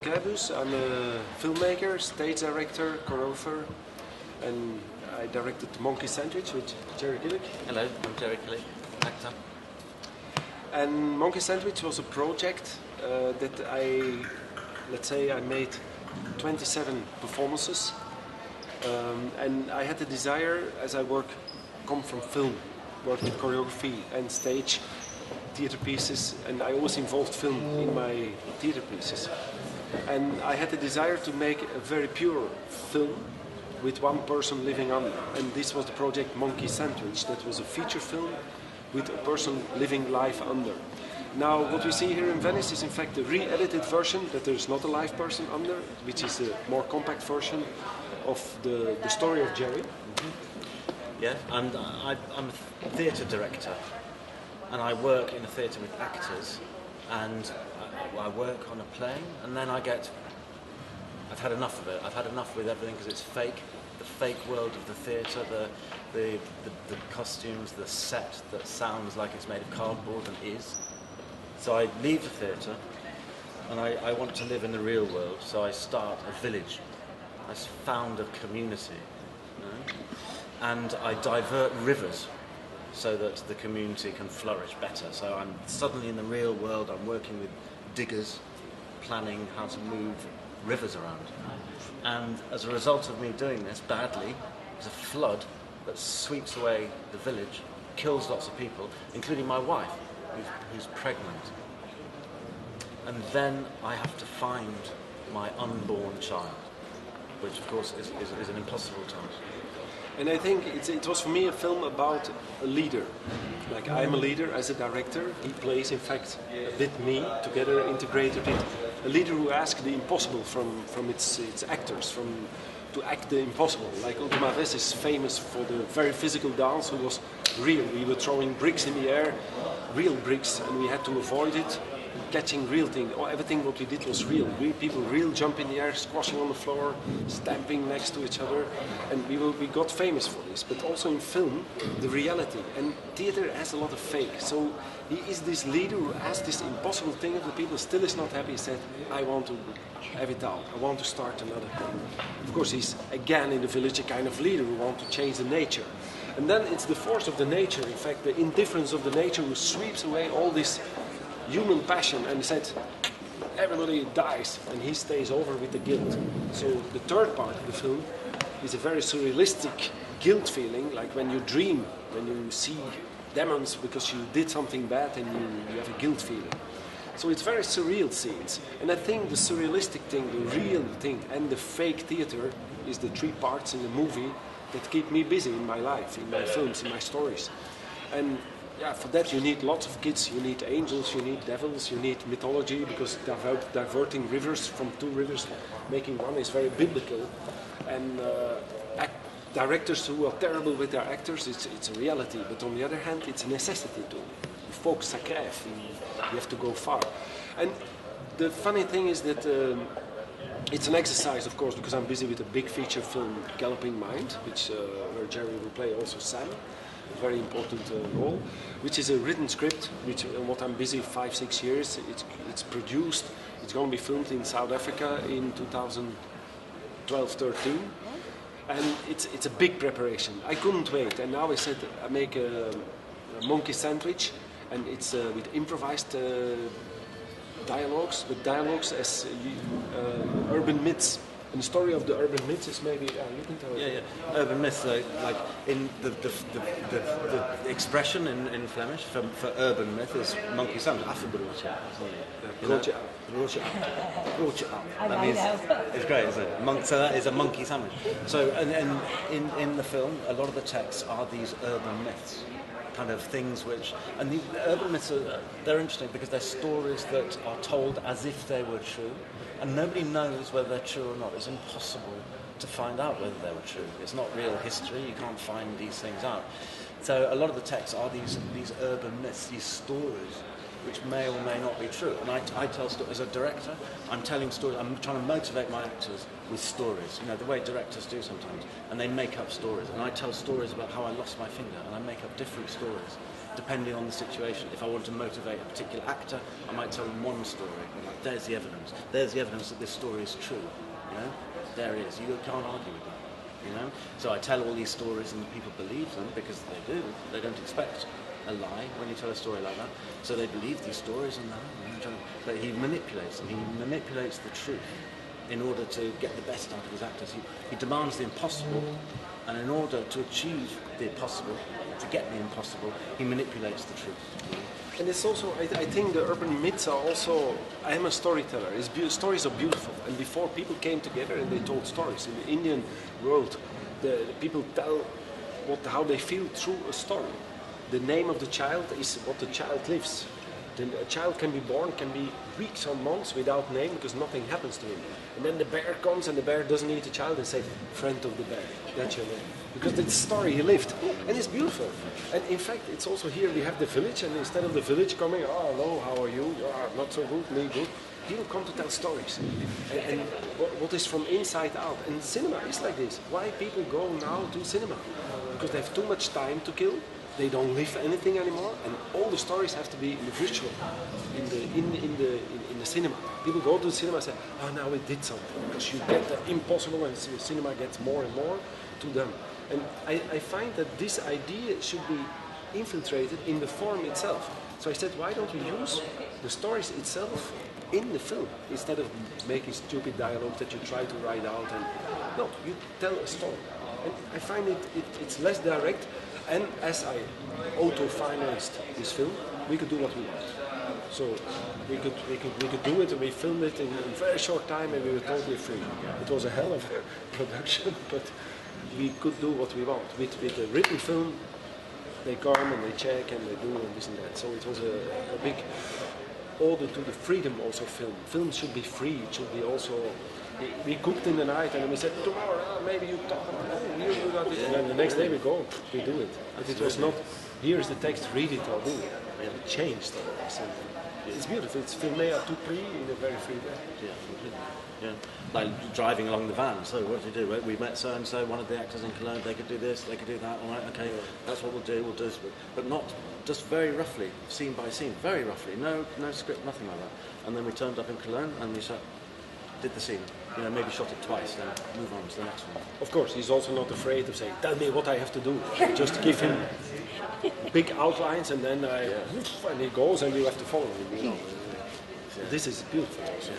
Vandekeybus. I'm a filmmaker, stage director, choreographer, and I directed Monkey Sandwich with Jerry Gillick. Hello, I'm Jerry Gillick, actor. And Monkey Sandwich was a project that I made 27 performances. And I had the desire, as I come from film, work with choreography and stage, theater pieces, and I always involved film in my theater pieces. And I had the desire to make a very pure film with one person living under. And this was the project Monkey Sandwich. That was a feature film with a person living live under. Now, what we see here in Venice is in fact a re-edited version, that there's not a live person under, which is a more compact version of the story of Jerry. Mm-hmm. Yeah, and I'm a theatre director, and I work in a theatre with actors, and I work on a play, and then I've had enough of it. I've had enough with everything because it's fake. The fake world of the theatre, the costumes, the set that sounds like it's made of cardboard and is. So I leave the theatre, and I want to live in the real world, so I start a village. I found a community, you know? And I divert rivers so that the community can flourish better. So I'm suddenly in the real world, I'm working with diggers, planning how to move rivers around. And as a result of me doing this badly, there's a flood that sweeps away the village, kills lots of people, including my wife, who's pregnant. And then I have to find my unborn child, which of course is an impossible task. And I think it was for me a film about a leader. Like I'm a leader as a director. He plays, in fact, with me together, integrated it. A leader who asks the impossible from its actors, to act the impossible. Like Ultimaves is famous for the very physical dance, who was real. We were throwing bricks in the air, real bricks, and we had to avoid it. Catching real thing. Everything what we did was real. People real jump in the air, squashing on the floor, stamping next to each other, and we got famous for this. But also in film, the reality, and theater has a lot of fake. So he is this leader who has this impossible thing, and the people still is not happy. He said, "I want to have it out. I want to start another thing." Of course, he's again in the village a kind of leader who wants to change the nature. And then it's the force of the nature, in fact, the indifference of the nature, who sweeps away all this human passion, and he said everybody dies and he stays over with the guilt. So the third part of the film is a very surrealistic guilt feeling, like when you dream, when you see demons because you did something bad and you have a guilt feeling. So it's very surreal scenes, and I think the surrealistic thing, the real thing, and the fake theater is the three parts in the movie that keep me busy in my life, in my films, in my stories. And yeah, for that you need lots of kids, you need angels, you need devils, you need mythology, because diverting rivers from two rivers, making one is very biblical. And directors who are terrible with their actors, it's a reality, but on the other hand, it's a necessity too. Folks sacrève, you have to go far. And the funny thing is that it's an exercise, of course, because I'm busy with a big feature film, Galloping Mind, where Jerry will play also Sam. A very important role, which is a written script, what I'm busy 5-6 years. It's produced. It's going to be filmed in South Africa in 2012-13, and it's a big preparation. I couldn't wait, and now I said I make a Monkey Sandwich, and it's with improvised dialogues, as urban myths. And the story of the urban myths is maybe you can tell it. Yeah. Urban myths, like in the expression in Flemish for urban myth is monkey sandwich. Afgebroodje. Broodje up. That means it's great, isn't it? So that is a monkey sandwich. So and in the film, a lot of the texts are these urban myths. Kind of things and the urban myths they're interesting because they're stories that are told as if they were true, and nobody knows whether they're true or not. It's impossible to find out whether they were true. It's not real history. You can't find these things out. So a lot of the texts are these urban myths, these stories which may or may not be true. And I tell stories as a director. I'm telling stories. I'm trying to motivate my actors with stories. You know, the way directors do sometimes, and they make up stories. And I tell stories about how I lost my finger, and I make up different stories depending on the situation. If I want to motivate a particular actor, I might tell them one story. Like, there's the evidence. There's the evidence that this story is true. You know, there it is. You can't argue with that. You know, so I tell all these stories, and people believe them because they do. They don't expect a lie when you tell a story like that. So they believe these stories, and but he manipulates them. He manipulates the truth in order to get the best out of his actors. He demands the impossible, and in order to achieve the impossible, to get the impossible, he manipulates the truth. And it's also, I think the urban myths are also, I am a storyteller. Stories are beautiful. And before people came together and they told stories. In the Indian world, the people tell how they feel through a story. The name of the child is what the child lives. A child can be born, can be weeks or months without name because nothing happens to him. And then the bear comes and the bear doesn't eat the child and say, friend of the bear, that's your name. Because it's the story he lived. And it's beautiful. And in fact, it's also here we have the village, and instead of the village coming, oh, hello, how are you? Oh, not so good, me good. He will come to tell stories. And what is from inside out. And cinema is like this. Why people go now to cinema? Because they have too much time to kill. They don't live anything anymore, and all the stories have to be in the visual, in the cinema. People go to the cinema and say, "Oh, now we did something," because you get the impossible, and the cinema gets more and more to them. And I find that this idea should be infiltrated in the form itself. So I said, why don't we use the stories itself in the film instead of making stupid dialogue that you try to write out? And no, you tell a story. And I find it's less direct. And as I auto-financed this film, we could do what we want. So we could do it, and we filmed it in a very short time, and we were totally free. It was a hell of a production, but we could do what we want. With a written film, they come and they check and they do and this and that. So it was a big order to the freedom also of film. Film should be free. It should be also. We cooked in the night and then we said, tomorrow maybe you talk about you do that. And then the next day we go, we do it. But it was not, here's the text, read it or do it. It changed. So it's beautiful. It's filmé à tout prix in a very free way. Yeah, completely. Yeah. Like driving along the van. So what do you do? We met so-and-so, one of the actors in Cologne, they could do this, they could do that. All right, okay, that's what we'll do this. But not just very roughly, scene by scene, very roughly. No script, nothing like that. And then we turned up in Cologne and we did the scene. You know, maybe shot it twice, then move on to the next one. Of course, he's also not afraid of saying, tell me what I have to do. Just give him big outlines and then and he goes and you have to follow him. You know. This is beautiful also.